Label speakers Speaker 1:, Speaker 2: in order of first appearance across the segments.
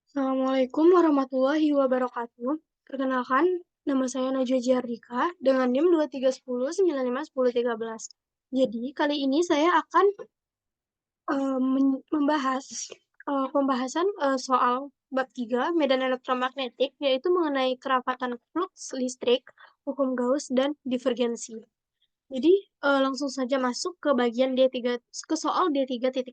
Speaker 1: Assalamualaikum warahmatullahi wabarakatuh. Perkenalkan, nama saya Najwa Jardika dengan NIM 2310951013. Jadi, kali ini saya akan membahas pembahasan soal bab 3 medan elektromagnetik, yaitu mengenai kerapatan fluks listrik, hukum Gauss, dan divergensi. Jadi, langsung saja masuk ke bagian D3, ke soal D3.1.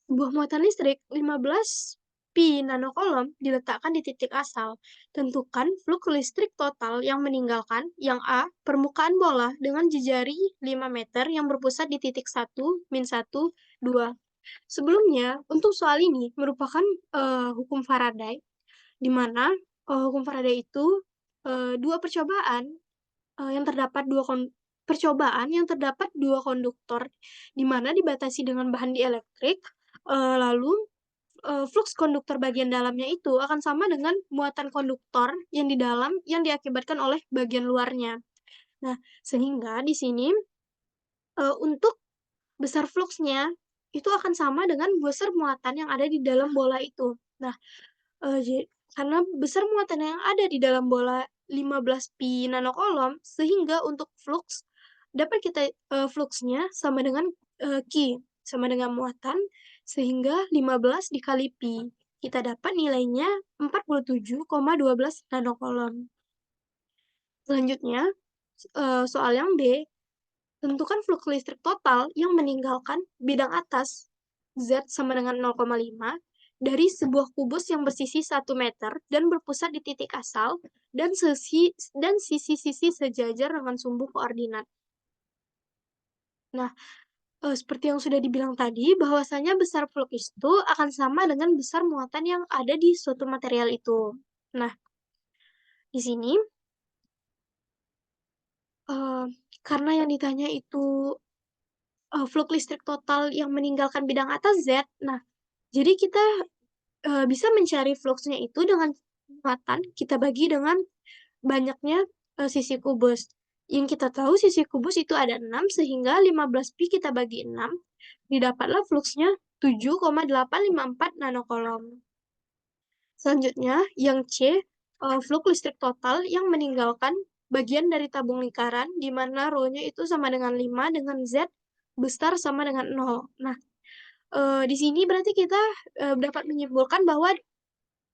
Speaker 1: Sebuah muatan listrik 15 pi nanocoulomb diletakkan di titik asal. Tentukan flux listrik total yang meninggalkan, yang A, permukaan bola dengan jejari 5 meter yang berpusat di titik 1, min 1, 2. Sebelumnya, untuk soal ini merupakan hukum Faraday, di mana hukum Faraday itu dua percobaan yang terdapat percobaan yang terdapat dua konduktor, di mana dibatasi dengan bahan dielektrik, lalu flux konduktor bagian dalamnya itu akan sama dengan muatan konduktor yang di dalam yang diakibatkan oleh bagian luarnya. Nah, sehingga di sini untuk besar fluxnya itu akan sama dengan besar muatan yang ada di dalam bola itu. Nah, karena besar muatan yang ada di dalam bola 15 pi nanocoulomb, sehingga untuk flux dapat kita fluxnya sama dengan Q, sama dengan muatan, sehingga 15 dikali pi. Kita dapat nilainya 47,12 nanocoulomb. Selanjutnya, soal yang B, tentukan flux listrik total yang meninggalkan bidang atas Z sama dengan 0,5 dari sebuah kubus yang bersisi 1 meter dan berpusat di titik asal dan sisi-sisi sejajar dengan sumbu koordinat. Nah, seperti yang sudah dibilang tadi, bahwasanya besar flux itu akan sama dengan besar muatan yang ada di suatu material itu. Nah, di sini, karena yang ditanya itu flux listrik total yang meninggalkan bidang atas Z, nah, jadi kita bisa mencari fluxnya itu dengan muatan, kita bagi dengan banyaknya sisi kubus. Yang kita tahu sisi kubus itu ada 6, sehingga 15 pi kita bagi 6, didapatlah fluxnya 7,854 nanocoulomb. Selanjutnya, yang C, flux listrik total yang meninggalkan bagian dari tabung lingkaran, di mana rho-nya itu sama dengan 5, dengan Z besar sama dengan 0. Nah, di sini berarti kita dapat menyimpulkan bahwa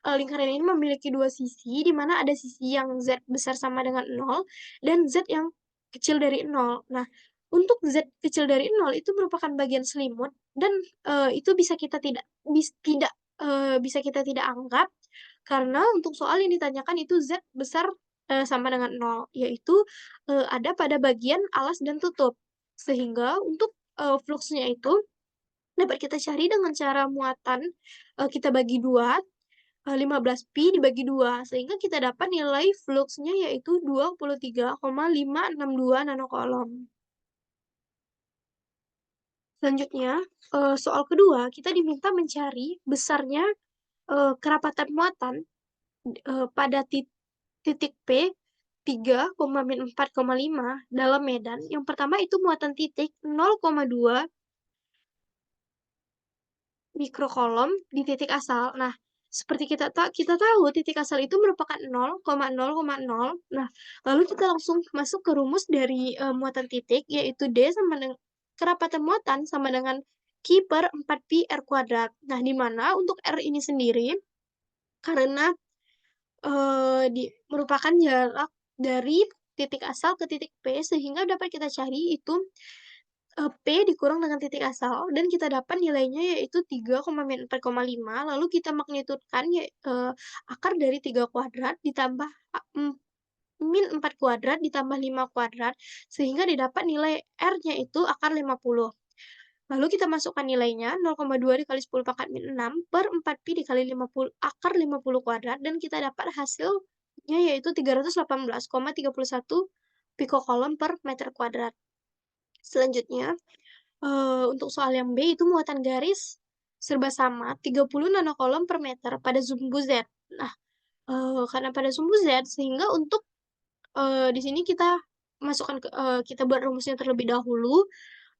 Speaker 1: lingkaran ini memiliki dua sisi, di mana ada sisi yang Z besar sama dengan 0, dan Z yang kecil dari 0. Nah, untuk Z kecil dari 0 itu merupakan bagian selimut, dan itu bisa kita tidak anggap, karena untuk soal yang ditanyakan itu Z besar sama dengan 0, yaitu ada pada bagian alas dan tutup. Sehingga untuk fluxnya itu dapat kita cari dengan cara muatan kita bagi 2, 15 pi dibagi 2, sehingga kita dapat nilai fluxnya yaitu 23,562 nanocoulomb. Selanjutnya, soal kedua, kita diminta mencari besarnya kerapatan muatan pada titik P 3,-4,5 dalam medan. Yang pertama itu muatan titik 0,2 mikrocoulomb di titik asal. Nah, seperti kita tahu titik asal itu merupakan 0,0,0. Nah, lalu kita langsung masuk ke rumus dari muatan titik, yaitu D sama dengan kerapatan muatan sama dengan Q per 4 pi R kuadrat. Nah, di mana untuk R ini sendiri, karena merupakan jarak dari titik asal ke titik P, sehingga dapat kita cari itu P dikurang dengan titik asal, dan kita dapat nilainya yaitu 3,-4,5, lalu kita magnitudkan akar dari 3 kuadrat ditambah min 4 kuadrat ditambah 5 kuadrat, sehingga didapat nilai R-nya itu akar 50. Lalu kita masukkan nilainya 0,2 dikali 10 pangkat min 6 per 4 pi dikali 50 akar 50 kuadrat, dan kita dapat hasilnya yaitu 318,31 pikocoulomb per meter kuadrat. Selanjutnya, untuk soal yang B itu muatan garis serba sama 30 nanocoulomb per meter pada sumbu Z. Nah, karena pada sumbu Z, sehingga untuk di sini kita kita buat rumusnya terlebih dahulu.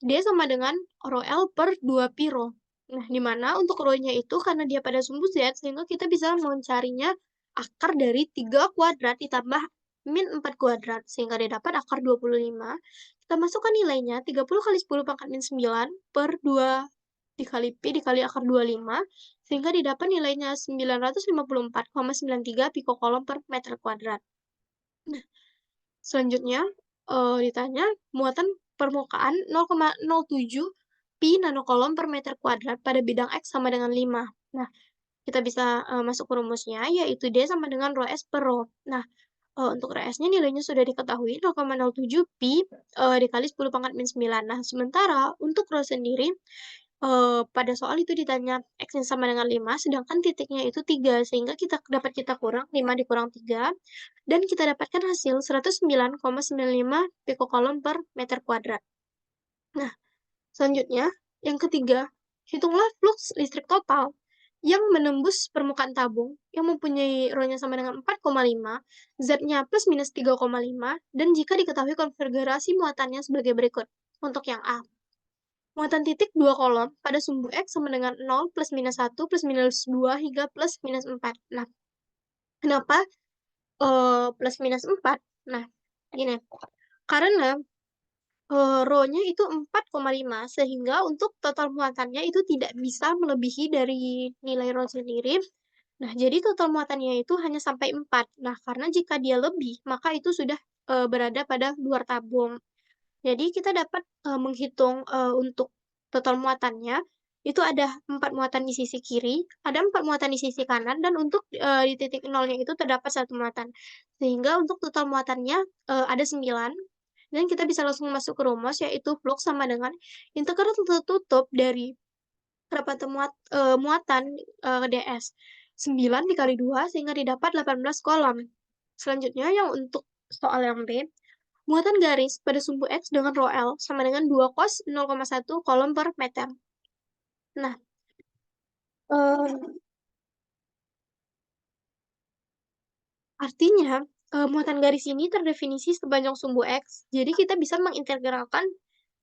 Speaker 1: D sama dengan rho L per 2 pi rho. Nah, di mana untuk rho-nya itu karena dia pada sumbu Z, sehingga kita bisa mencarinya akar dari 3 kuadrat ditambah min 4 kuadrat, sehingga dia dapat akar 25. Kita masukkan nilainya, 30 kali 10 pangkat min 9 per 2 dikali Pi dikali akar 25, sehingga didapat nilainya 954,93 pikokulom per meter kuadrat. Nah, selanjutnya, ditanya muatan permukaan 0,07 pi nanokolom per meter kuadrat pada bidang X sama dengan 5. Nah, kita bisa masuk ke rumusnya, yaitu D sama dengan rho S per rho. Nah, untuk rho S-nya nilainya sudah diketahui 0,07 pi dikali 10 pangkat min 9. Nah, sementara untuk rho sendiri, pada soal itu ditanya X-nya sama dengan 5, sedangkan titiknya itu 3, sehingga kita kurang 5 dikurang 3, dan kita dapatkan hasil 109,95 pikokulom per meter kuadrat. Nah, selanjutnya, yang ketiga, hitunglah flux listrik total yang menembus permukaan tabung yang mempunyai rho-nya sama dengan 4,5, Z-nya plus minus 3,5, dan jika diketahui konfigurasi muatannya sebagai berikut. Untuk yang A, muatan titik 2 kolom pada sumbu X sama dengan 0, plus minus 1, plus minus 2, hingga plus minus 4. Nah, kenapa plus minus 4? Nah, gini, karena rho-nya itu 4,5, sehingga untuk total muatannya itu tidak bisa melebihi dari nilai rho sendiri. Nah, jadi total muatannya itu hanya sampai 4. Nah, karena jika dia lebih, maka itu sudah berada pada luar tabung. Jadi kita dapat menghitung untuk total muatannya, itu ada 4 muatan di sisi kiri, ada 4 muatan di sisi kanan, dan untuk di titik nolnya itu terdapat 1 muatan. Sehingga untuk total muatannya ada 9, dan kita bisa langsung masuk ke rumus, yaitu flux sama dengan integral tertutup dari kerapatan muatan ds 9 dikali 2, sehingga didapat 18 kolom. Selanjutnya, yang untuk soal yang B, muatan garis pada sumbu X dengan rho L sama dengan 2 cos 0,1 kolom per meter. Nah, artinya muatan garis ini terdefinisi sepanjang sumbu X, jadi kita bisa mengintegralkan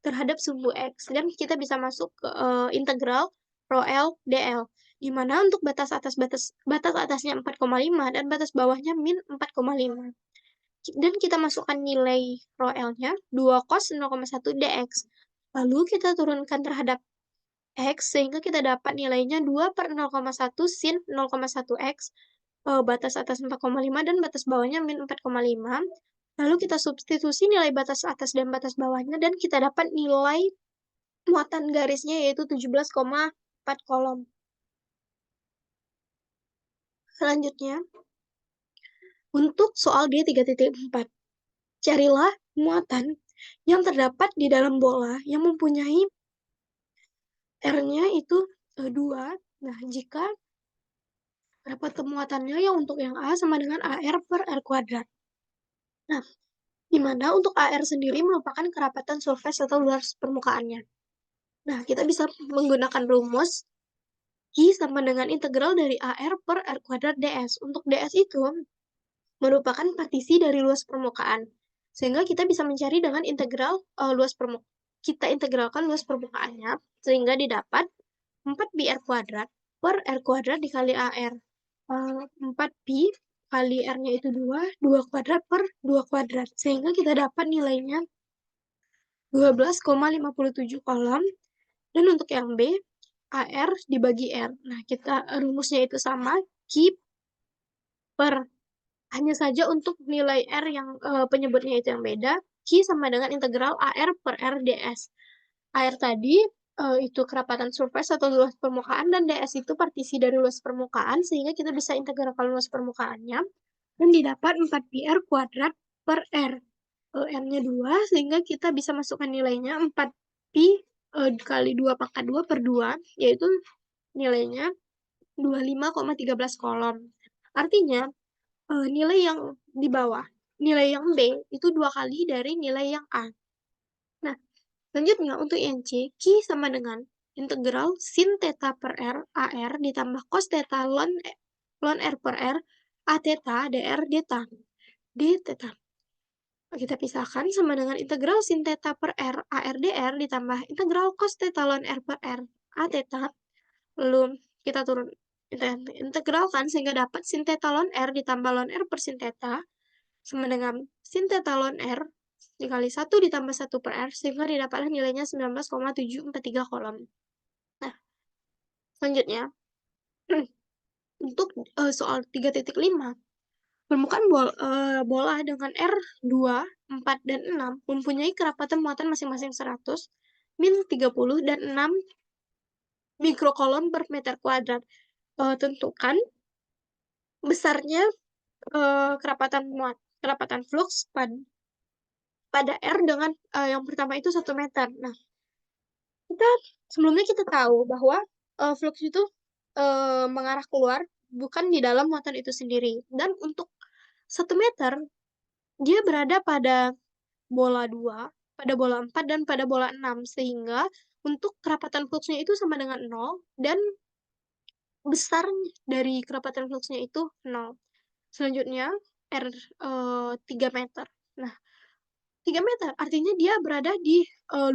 Speaker 1: terhadap sumbu X, dan kita bisa masuk ke integral rho L dl, di mana untuk batas atasnya 4,5 dan batas bawahnya min 4,5. Dan kita masukkan nilai rho L-nya 2 cos 0,1 dx. Lalu kita turunkan terhadap X, sehingga kita dapat nilainya 2 per 0,1 sin 0,1 X, batas atas 4,5 dan batas bawahnya min 4,5. Lalu kita substitusi nilai batas atas dan batas bawahnya, dan kita dapat nilai muatan garisnya yaitu 17,4 kolom. Selanjutnya, untuk soal D3.4, carilah muatan yang terdapat di dalam bola yang mempunyai R-nya itu 2. Nah, jika dapat muatannya yang untuk yang A sama dengan AR per R kuadrat. Nah, di mana untuk AR sendiri merupakan kerapatan surface atau luas permukaannya. Nah, kita bisa menggunakan rumus I sama dengan integral dari AR per R kuadrat ds. Untuk ds itu merupakan partisi dari luas permukaan. Sehingga kita bisa mencari dengan integral luas permukaan. Kita integralkan luas permukaannya, sehingga didapat 4pi R kuadrat per R kuadrat dikali AR. 4pi kali R-nya itu 2, 2 kuadrat per 2 kuadrat. Sehingga kita dapat nilainya 12,57 kolom. Dan untuk yang B, AR dibagi R. Nah, kita rumusnya itu sama, Q per, hanya saja untuk nilai R yang penyebutnya itu yang beda, Q sama dengan integral AR per R ds. AR tadi itu kerapatan surface atau luas permukaan, dan ds itu partisi dari luas permukaan, sehingga kita bisa integralkan luas permukaannya, dan didapat 4pi R kuadrat per R. R-nya 2, sehingga kita bisa masukkan nilainya 4pi kali 2 pangkat 2 per 2, yaitu nilainya 25,13 kolom. Artinya, nilai yang di bawah, nilai yang B, itu 2 kali dari nilai yang A. Nah, selanjutnya untuk yang C, Q sama dengan integral sin theta per R, AR, ditambah cos theta ln R per R, A theta, dr, theta. D theta. Kita pisahkan sama dengan integral sin theta per R, AR dr, ditambah integral cos theta ln R per R, A theta, lalu kita integralkan sehingga dapat sin theta ln R ditambah ln R per sin theta sama dengan sin theta ln R dikali 1 ditambah 1 per R, sehingga didapatlah nilainya 19,743 kolom. Nah, selanjutnya, untuk soal 3.5, permukaan bola dengan R2, 4, dan 6 mempunyai kerapatan muatan masing-masing 100, min 30, dan 6 mikrokolom per meter kuadrat. Tentukan besarnya kerapatan flux pada R dengan yang pertama itu 1 meter. Nah, sebelumnya kita tahu bahwa flux itu mengarah keluar, bukan di dalam muatan itu sendiri. Dan untuk 1 meter, dia berada pada bola 2, pada bola 4, dan pada bola 6. Sehingga untuk kerapatan fluxnya itu sama dengan 0, dan besar dari kerapatan fluxnya itu 0. Selanjutnya, R 3 meter. Nah, 3 meter artinya dia berada di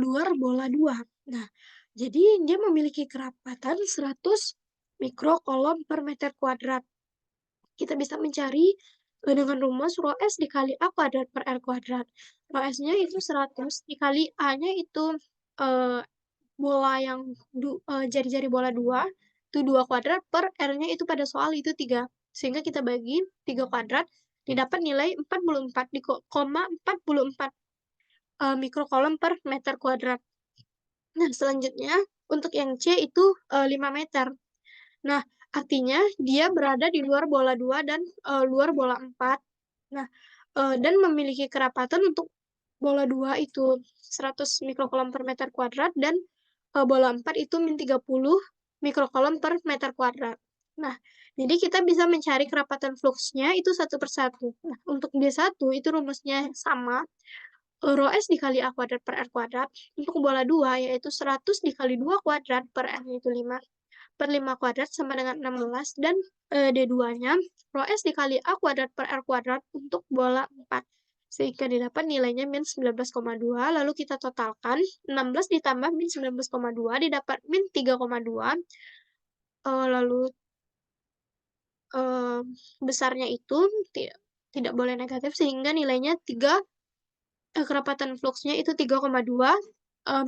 Speaker 1: luar bola 2. Nah, jadi dia memiliki kerapatan 100 mikrokolom per meter kuadrat. Kita bisa mencari dengan rumus rho S dikali A kuadrat per R kuadrat. Rho S-nya itu 100 dikali A-nya itu bola yang jari-jari bola 2, itu 2 kuadrat per R-nya itu pada soal itu 3. Sehingga kita bagi 3 kuadrat, didapat nilai 44,44 mikrokolom per meter kuadrat. Nah, selanjutnya untuk yang C itu 5 meter. Nah, artinya dia berada di luar bola 2 dan luar bola 4. Nah, dan memiliki kerapatan untuk bola 2 itu 100 mikrokolom per meter kuadrat dan bola 4 itu min 30 mikrokolom per meter kuadrat. Nah, jadi kita bisa mencari kerapatan fluxnya itu satu per satu. Nah, untuk D1 itu rumusnya sama, rho S dikali A kuadrat per R kuadrat. Untuk bola 2 yaitu 100 dikali 2 kuadrat per R yaitu 5 per 5 kuadrat sama dengan 16, dan D2-nya rho S dikali A kuadrat per R kuadrat untuk bola 4. Sehingga didapat nilainya min 19,2, lalu kita totalkan 16 ditambah min 19,2 didapat min 3,2, lalu besarnya itu tidak boleh negatif sehingga nilainya 3, kerapatan fluxnya itu 3,2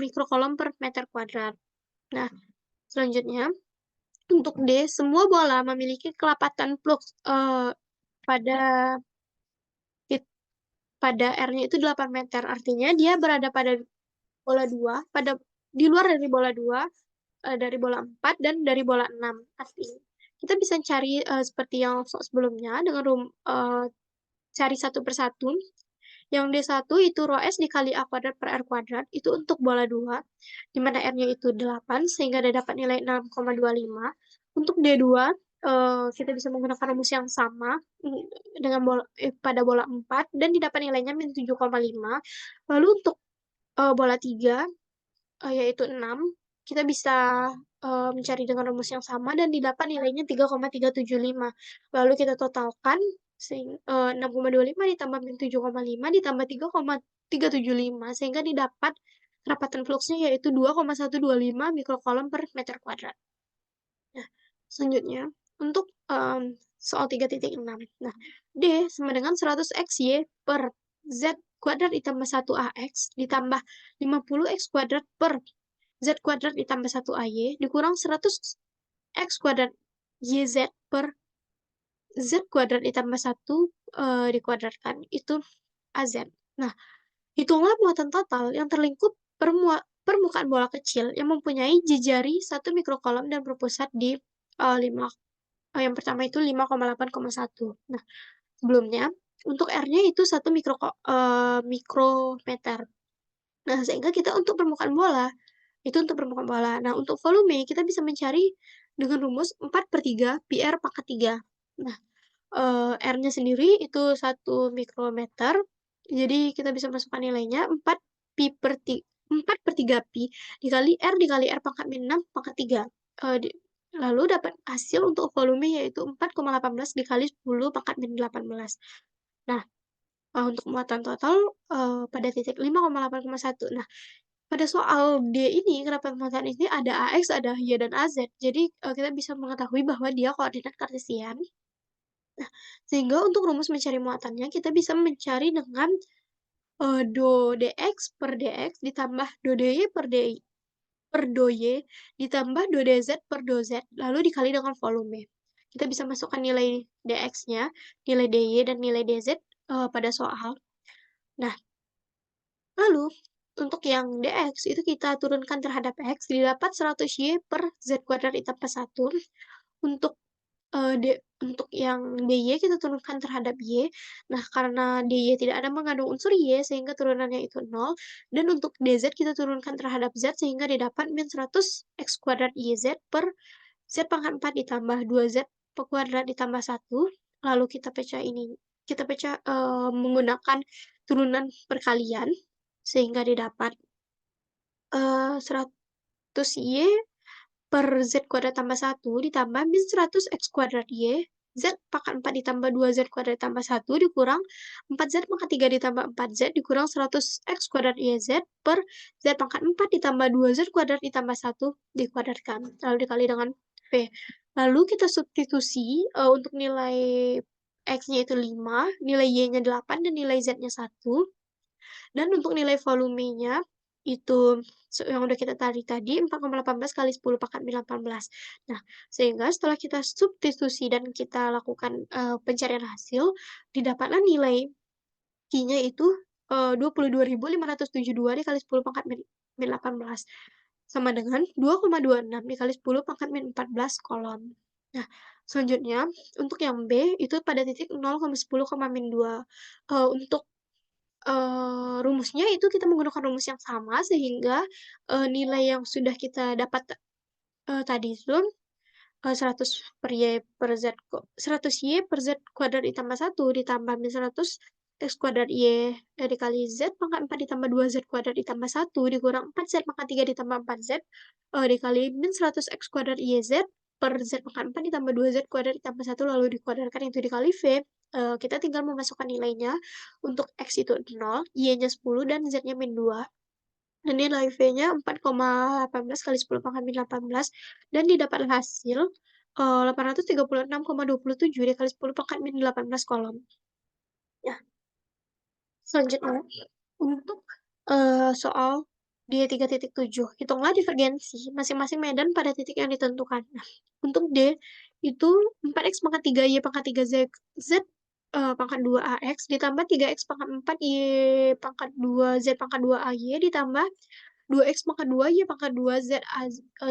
Speaker 1: mikrokolom per meter kuadrat. Nah, selanjutnya untuk D, semua bola memiliki kerapatan flux pada R-nya itu 8 meter. Artinya dia berada pada bola 2, di luar dari bola 2, dari bola 4, dan dari bola 6. Artinya kita bisa cari seperti yang sebelumnya dengan cari satu per satu. Yang D1 itu rho S dikali A kuadrat per R kuadrat, itu untuk bola 2, di mana R-nya itu 8, sehingga dia dapat nilai 6,25. Untuk D2, kita bisa menggunakan rumus yang sama dengan pada bola 4, dan didapat nilainya min 7,5. Lalu untuk bola 3, yaitu 6, kita bisa mencari dengan rumus yang sama, dan didapat nilainya 3,375. Lalu kita totalkan 6,25 ditambah min 7,5 ditambah 3,375 sehingga didapat kerapatan fluxnya yaitu 2,125 mikrokolom per meter kuadrat. Nah, selanjutnya untuk soal 3.6. Nah, D sama dengan 100xy per z kuadrat ditambah 1ax ditambah 50x kuadrat per z kuadrat ditambah 1ay dikurang 100x kuadrat yz per z kuadrat ditambah 1 dikuadratkan, itu AZ. Nah, hitunglah muatan total yang terlingkup permukaan bola kecil yang mempunyai jejari 1 mikrokolom dan berpusat di 5, yang pertama itu 5,8,1. Nah, sebelumnya, untuk R-nya itu 1 mikrometer. Nah, sehingga kita untuk permukaan bola, itu untuk permukaan bola. Nah, untuk volume, kita bisa mencari dengan rumus 4/3 PR pangkat 3. Nah, R-nya sendiri itu 1 mikrometer, jadi kita bisa masukkan nilainya 4/3 pi dikali R pangkat min 6 pangkat 3. Lalu dapat hasil untuk volume yaitu 4,18 dikali 10 pangkat min 18. Nah, untuk muatan total pada titik 5,8,1. Nah, pada soal D ini, kerapatan muatan ini ada AX, ada Y, dan AZ. Jadi, kita bisa mengetahui bahwa dia koordinat kartesian. Nah, sehingga untuk rumus mencari muatannya, kita bisa mencari dengan, do dx per dx ditambah do dy per dy per do y ditambah do dz per do z, lalu dikali dengan volume. Kita bisa masukkan nilai dx-nya, nilai dy, dan nilai dz, pada soal. Nah, lalu, untuk yang dx itu kita turunkan terhadap x, didapat 100y per z kuadrat ditambah 1. Untuk, untuk yang dy kita turunkan terhadap y. Nah, karena dy tidak ada mengandung unsur y, sehingga turunannya itu 0. Dan untuk dz kita turunkan terhadap z, sehingga didapat min 100 x kuadrat yz per z pangkat 4 ditambah 2z per kuadrat ditambah 1. Lalu kita pecah menggunakan turunan perkalian, sehingga didapat 100y per z kuadrat tambah 1 ditambah min 100 x kuadrat y, z pangkat 4 ditambah 2z kuadrat tambah 1 dikurang 4z pangkat 3 ditambah 4z dikurang 100 x kuadrat yz per z pangkat 4 ditambah 2z kuadrat ditambah 1 dikuadratkan, lalu dikali dengan v. Lalu kita substitusi, untuk nilai x-nya itu 5, nilai y-nya 8, dan nilai z-nya 1. Dan untuk nilai volumenya itu yang udah kita tarik tadi 4,18 kali 10 pangkat min 18. Nah, sehingga setelah kita substitusi dan kita lakukan pencarian hasil, didapatlah nilai Q-nya itu 22.572 dikali 10 pangkat min 18 sama dengan 2,26 dikali 10 pangkat min 14 kolom. Nah, selanjutnya untuk yang B itu pada titik 0,10, min 2. Untuk rumusnya itu kita menggunakan rumus yang sama, sehingga nilai yang sudah kita dapat tadi itu 100 per y per z 100y per z kuadrat ditambah 1 ditambah min 100 x kuadrat y dikali z pangkat 4 ditambah 2z kuadrat ditambah 1 dikurang 4z pangkat 3 ditambah 4z dikali min 100 x kuadrat yz per z pangkat 4 ditambah 2z kuadrat ditambah 1 lalu dikuadratkan itu dikali v. Kita tinggal memasukkan nilainya. Untuk x itu 0, y-nya 10, dan z-nya min 2. Dan nilai v-nya 4,18 kali 10 pangkat min 18. Dan didapat hasil 836,27 dikali 10 pangkat min 18 kolom. Ya, selanjutnya, untuk soal D 3.7, hitunglah divergensi masing-masing medan pada titik yang ditentukan. Nah, untuk D itu 4x pangkat 3y pangkat 3z pangkat 2 ax ditambah 3x pangkat 4 y pangkat 2 z pangkat 2 ay ditambah 2x pangkat 2 y pangkat 2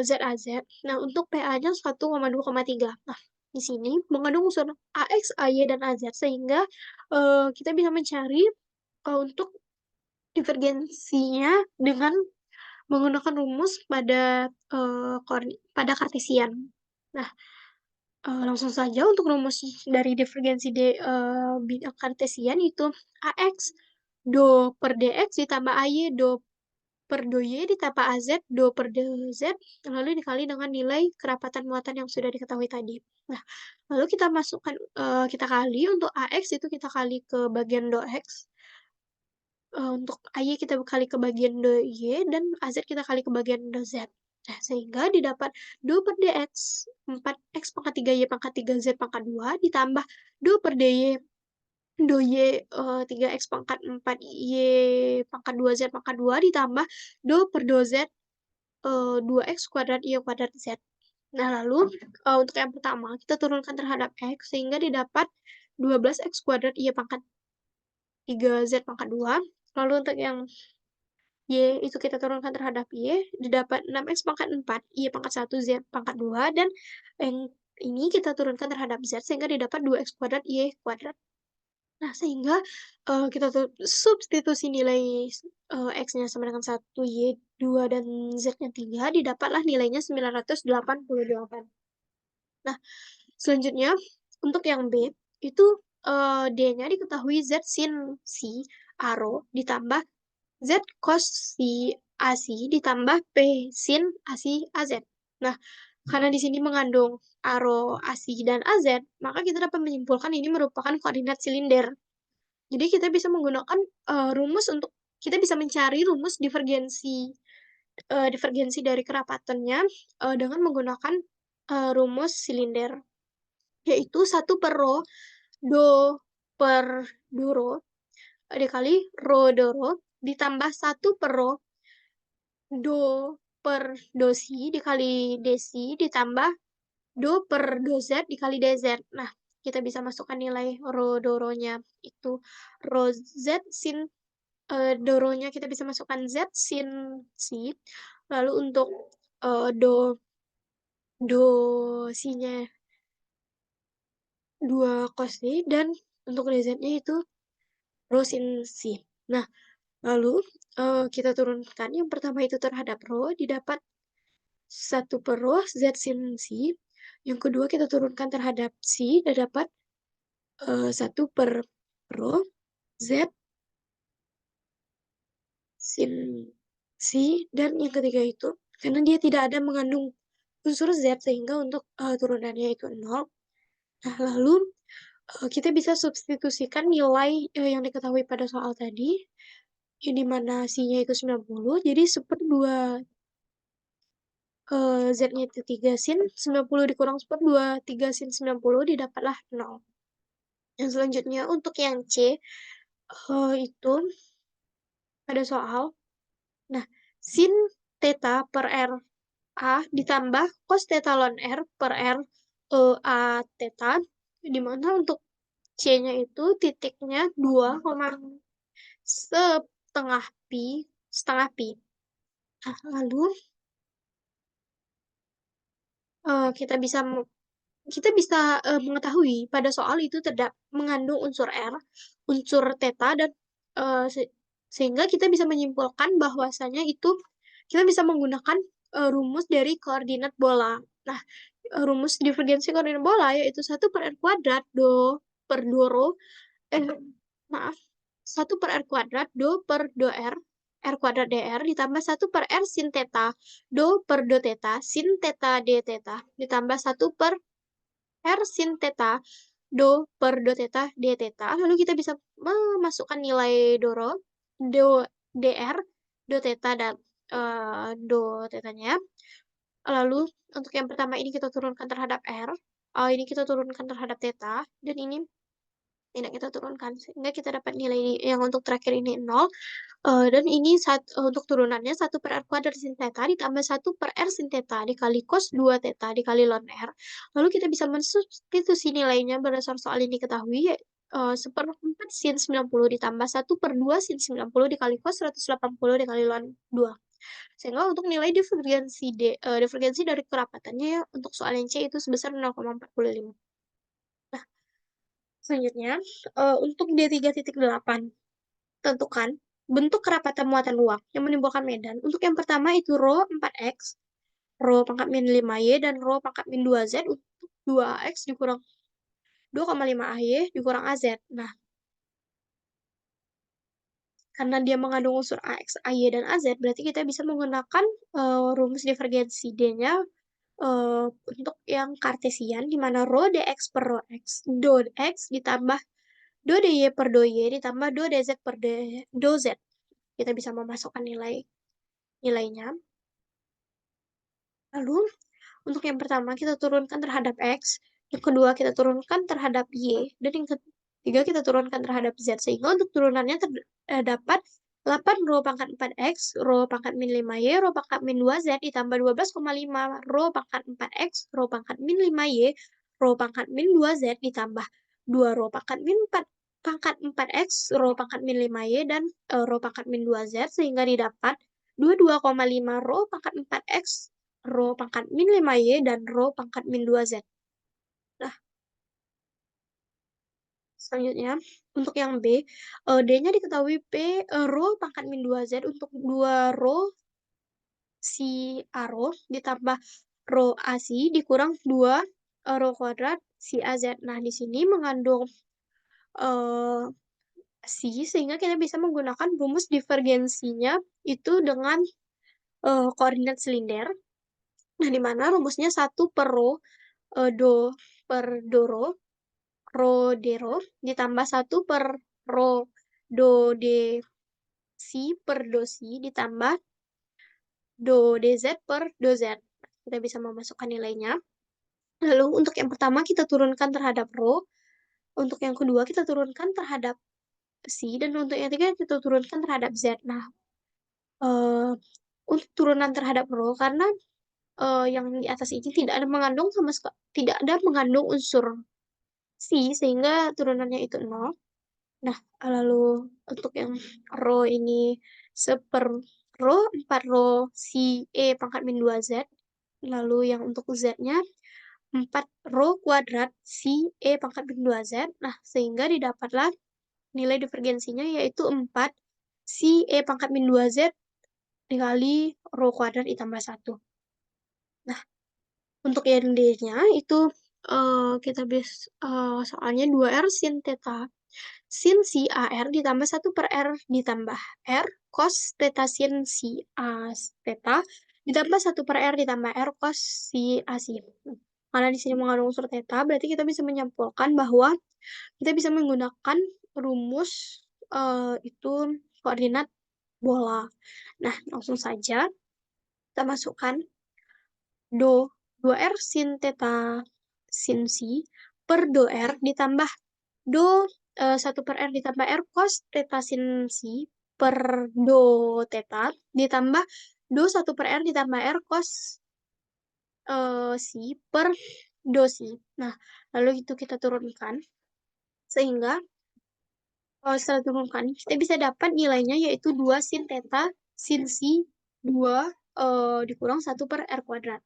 Speaker 1: zaz. Nah, untuk PA-nya 1,2,3. Nah, di sini mengandung unsur ax, ay, dan az, sehingga kita bisa mencari untuk divergensinya dengan menggunakan rumus pada kartesian. Nah, langsung saja untuk rumus dari divergensi bidang kartesian itu ax do per dx ditambah ay do per do y ditambah az do per dz lalu dikali dengan nilai kerapatan muatan yang sudah diketahui tadi. Nah, lalu kita masukkan kita kali untuk ax itu kita kali ke bagian do x. Untuk ay kita kali ke bagian do y dan az kita kali ke bagian do z. Nah, sehingga didapat do per dx 4x pangkat 3y pangkat 3z pangkat 2 ditambah do per dy do y 3x pangkat 4y pangkat 2z pangkat 2 ditambah do per do z 2x kuadrat y kuadrat z. Nah, lalu untuk yang pertama kita turunkan terhadap x sehingga didapat 12x kuadrat y pangkat 3z pangkat 2. Lalu untuk yang y itu kita turunkan terhadap y, didapat 6x pangkat 4, y pangkat 1, z pangkat 2, dan yang ini kita turunkan terhadap z, sehingga didapat 2x kuadrat, y kuadrat. Nah, sehingga kita substitusi nilai x-nya sama dengan 1, y 2, dan z-nya 3, didapatlah nilainya 988. Nah, selanjutnya, untuk yang B, itu D-nya diketahui z sin si aro ditambah z cos si AC ditambah P sin AC AZ. Nah, karena di sini mengandung aro AC dan AZ, maka kita dapat menyimpulkan ini merupakan koordinat silinder. Jadi kita bisa menggunakan kita bisa mencari rumus divergensi divergensi dari kerapatannya dengan menggunakan rumus silinder, yaitu satu per rho do per do rho dikali rho do rho ditambah satu per rho do per do si dikali dc ditambah do per do z dikali dz. Nah, kita bisa masukkan nilai rho do rho-nya itu rho z sin do rho-nya kita bisa masukkan z sin si. Lalu untuk do si-nya 2 cos si dan untuk dz-nya itu rho sin si. Nah, lalu kita turunkan yang pertama itu terhadap rho didapat 1 per rho z sin si. Yang kedua kita turunkan terhadap si dan dapat 1 per rho z sin si. Dan yang ketiga itu karena dia tidak ada mengandung unsur z sehingga untuk turunannya itu 0. Nah, lalu kita bisa substitusikan nilai yang diketahui pada soal tadi, yang dimana si-nya itu 90, jadi 1/2 z-nya itu 3 sin, 90 dikurang 1/2, 3 sin 90 didapatlah 0. Yang selanjutnya untuk yang C, itu pada soal, nah, sin theta per R A ditambah cos theta ln R per R A theta, di mana untuk C-nya itu titiknya 2, setengah pi, setengah pi. Nah, lalu kita bisa mengetahui pada soal itu mengandung unsur R, unsur theta, dan sehingga kita bisa menyimpulkan bahwasanya itu kita bisa menggunakan rumus dari koordinat bola. Nah, rumus divergensi koordinat bola yaitu 1 per R kuadrat do per do rho, maaf, 1 per R kuadrat do per do R kuadrat dr ditambah 1 per R sin theta do per do theta sin theta d theta ditambah 1 per R sin theta do per do theta d theta. Lalu kita bisa memasukkan nilai do dr, do theta, dan do tetanya. Lalu untuk yang pertama ini kita turunkan terhadap R, ini kita turunkan terhadap theta, dan ini tidak kita turunkan, sehingga kita dapat nilai yang untuk terakhir ini 0. Dan ini untuk turunannya 1 per R kuadrat sin theta ditambah 1 per R sin theta dikali cos 2 theta dikali ln R. Lalu kita bisa mensubstitusi nilainya berdasar soal ini diketahui, 1/4 sin 90 ditambah 1 per 2 sin 90 dikali cos 180 dikali ln 2. Sehingga untuk nilai divergensi dari kerapatannya untuk soal yang C itu sebesar 0,45. Nah, selanjutnya untuk D3.8, tentukan bentuk kerapatan muatan luak yang menimbulkan medan. Untuk yang pertama itu rho 4x, rho pangkat min 5y, dan rho pangkat min 2z untuk 2x dikurang 2,5ay dikurang az. Nah, karena dia mengandung unsur ax, ay, dan az, berarti kita bisa menggunakan rumus divergensi D-nya untuk yang kartesian, di mana rho dx per rho x, do x ditambah do dy per do y ditambah do dz per do z. Kita bisa memasukkan nilainya. Lalu, untuk yang pertama kita turunkan terhadap X, yang kedua kita turunkan terhadap Y, dan yang ketiga kita turunkan terhadap Z. Sehingga untuk turunannya terdapat 8 rho pangkat 4X, rho pangkat min 5Y, rho pangkat min 2Z, ditambah 12,5 rho pangkat 4X, rho pangkat min 5Y, rho pangkat min 2Z, ditambah 2 rho pangkat min 4 pangkat 4X, rho pangkat min 5Y, dan rho pangkat min 2Z, sehingga didapat 22,5 rho pangkat 4X, rho pangkat min 5y, dan rho pangkat min 2z. Nah, selanjutnya, untuk yang B, D-nya diketahui P, rho pangkat min 2z untuk 2 rho si A rho ditambah rho AC dikurang 2 rho kuadrat si AZ. Nah, di sini mengandung si, sehingga kita bisa menggunakan rumus divergensinya itu dengan koordinat silinder. Nah, di mana rumusnya 1 per rho do per do rho d rho ditambah 1 per rho do d si per do si ditambah do dz per do z. Kita bisa memasukkan nilainya. Lalu untuk yang pertama kita turunkan terhadap rho, untuk yang kedua kita turunkan terhadap si, dan untuk yang ketiga kita turunkan terhadap z. Nah, untuk turunan terhadap rho, karena yang di atas ini tidak ada mengandung tidak ada mengandung unsur si, sehingga turunannya itu 0. Nah, lalu untuk yang rho ini seper rho, 4 rho si E pangkat min 2Z. Lalu yang untuk Z-nya 4 rho kuadrat si E pangkat min 2Z. Nah, sehingga didapatlah nilai divergensinya yaitu 4 si E pangkat min 2Z dikali rho kuadrat ditambah 1. Nah, untuk yang D-nya itu kita soalnya 2R sin theta sin si AR ditambah 1 per R ditambah R cos theta sin si A theta ditambah 1 per R ditambah R cos si A si. Karena di sini mengandung unsur theta, berarti kita bisa menyimpulkan bahwa kita bisa menggunakan rumus itu koordinat bola. Nah, langsung saja kita masukkan do 2R sin theta sin si per do R ditambah do 1 per R ditambah R cos theta sin si per do theta ditambah do 1 per R ditambah R cos si per do si. Nah, lalu itu kita turunkan sehingga setelah turunkan kita bisa dapat nilainya yaitu 2 sin theta sin si 2 dikurang 1 per R kuadrat.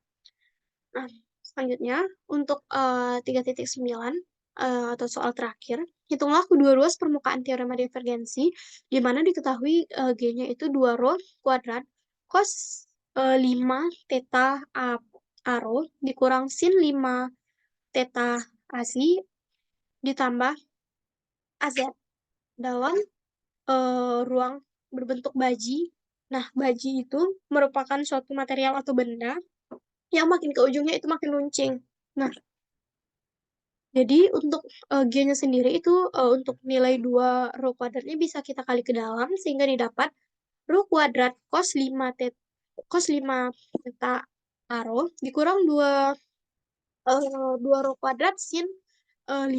Speaker 1: Nah, selanjutnya untuk 3.9 atau soal terakhir, hitunglah kedua ruas permukaan teorema divergensi, di mana diketahui G-nya itu 2 rho kuadrat cos 5 theta A rho dikurang sin 5 theta A si ditambah AZ dalam ruang berbentuk baji. Nah, baji itu merupakan suatu material atau benda yang makin ke ujungnya itu makin runcing. Nah, jadi untuk G-nya sendiri itu untuk nilai 2 rho kuadratnya bisa kita kali ke dalam sehingga didapat rho kuadrat cos 5 theta A rho dikurang 2 rho kuadrat sin 5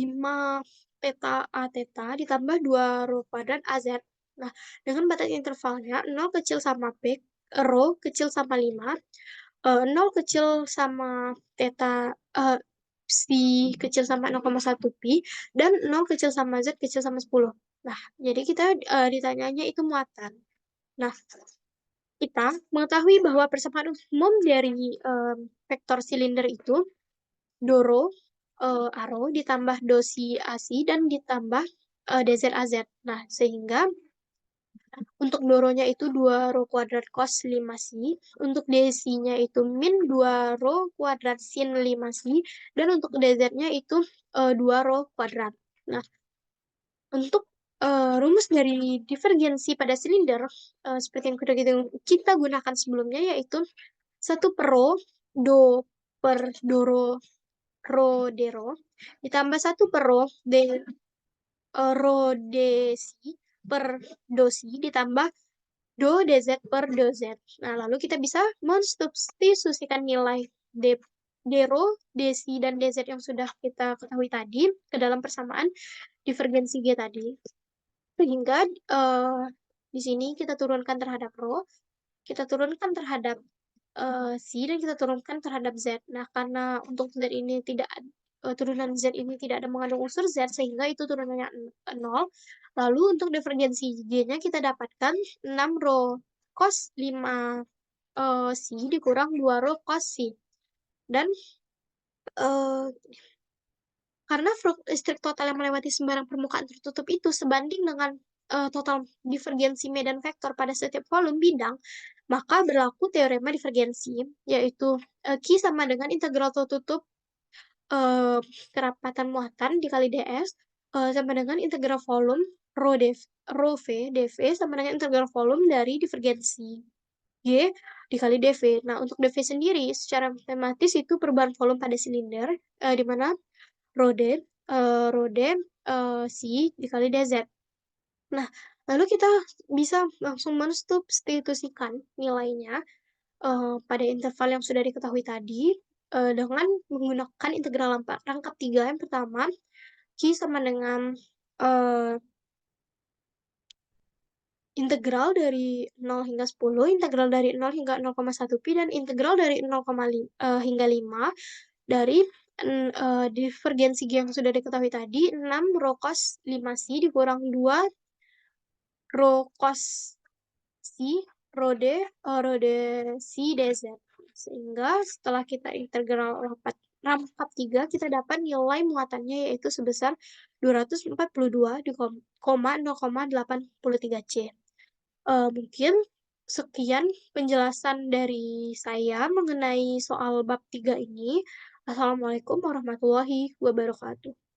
Speaker 1: theta A theta ditambah 2 rho kuadrat AZ. Nah, dengan batas intervalnya 0 kecil sama P, rho kecil sama 5, 0 kecil sama theta si kecil sama 0,1 pi, dan 0 kecil sama z kecil sama 10. Nah, jadi kita ditanyanya itu muatan. Nah, kita mengetahui bahwa persamaan umum dari vektor silinder itu doro aro ditambah dosi asi dan ditambah dz az. Nah, sehingga untuk doronya itu 2 rho kuadrat cos 5 si, untuk dc-nya itu min 2 rho kuadrat sin 5 si, dan untuk dz-nya itu 2 rho kuadrat. Nah, untuk rumus dari divergensi pada silinder, seperti yang sudah kita gunakan sebelumnya, yaitu 1 per rho do per doro rho dero ditambah 1 per rho rho dc per dosi ditambah do dz per doz. Nah, lalu kita bisa mensubstitusikan nilai d rho, dc, dan dz yang sudah kita ketahui tadi ke dalam persamaan divergensi G tadi. Sehingga di sini kita turunkan terhadap rho, kita turunkan terhadap C, dan kita turunkan terhadap Z. Nah, karena untuk Z ini turunan Z ini tidak ada mengandung unsur Z, sehingga itu turunannya 0. Lalu untuk divergensi G-nya kita dapatkan 6 rho cos 5 C dikurang 2 rho cos C. Dan karena flux listrik total yang melewati sembarang permukaan tertutup itu sebanding dengan total divergensi medan vektor pada setiap volume bidang, maka berlaku teorema divergensi, yaitu Q sama dengan integral tertutup kerapatan muatan dikali ds sama dengan integral volume rho v dv sama dengan integral volume dari divergensi G dikali dv. Nah, untuk dv sendiri secara matematis itu perubahan volume pada silinder, di mana rode si dikali dz. Nah, lalu kita bisa langsung mensubstitusikan nilainya pada interval yang sudah diketahui tadi, dengan menggunakan integral rangkap 3 yang pertama, Q sama dengan, eee, integral dari 0 hingga 10, integral dari 0 hingga 0,1 pi, dan integral dari hingga 5 dari divergensi G yang sudah diketahui tadi, 6 rho cos 5 si dikurang 2 rho cos si rho d si dz. Sehingga setelah kita integral rangkap 3, kita dapat nilai muatannya yaitu sebesar 242 0,83 C. Mungkin sekian penjelasan dari saya mengenai soal bab 3 ini. Assalamualaikum warahmatullahi wabarakatuh.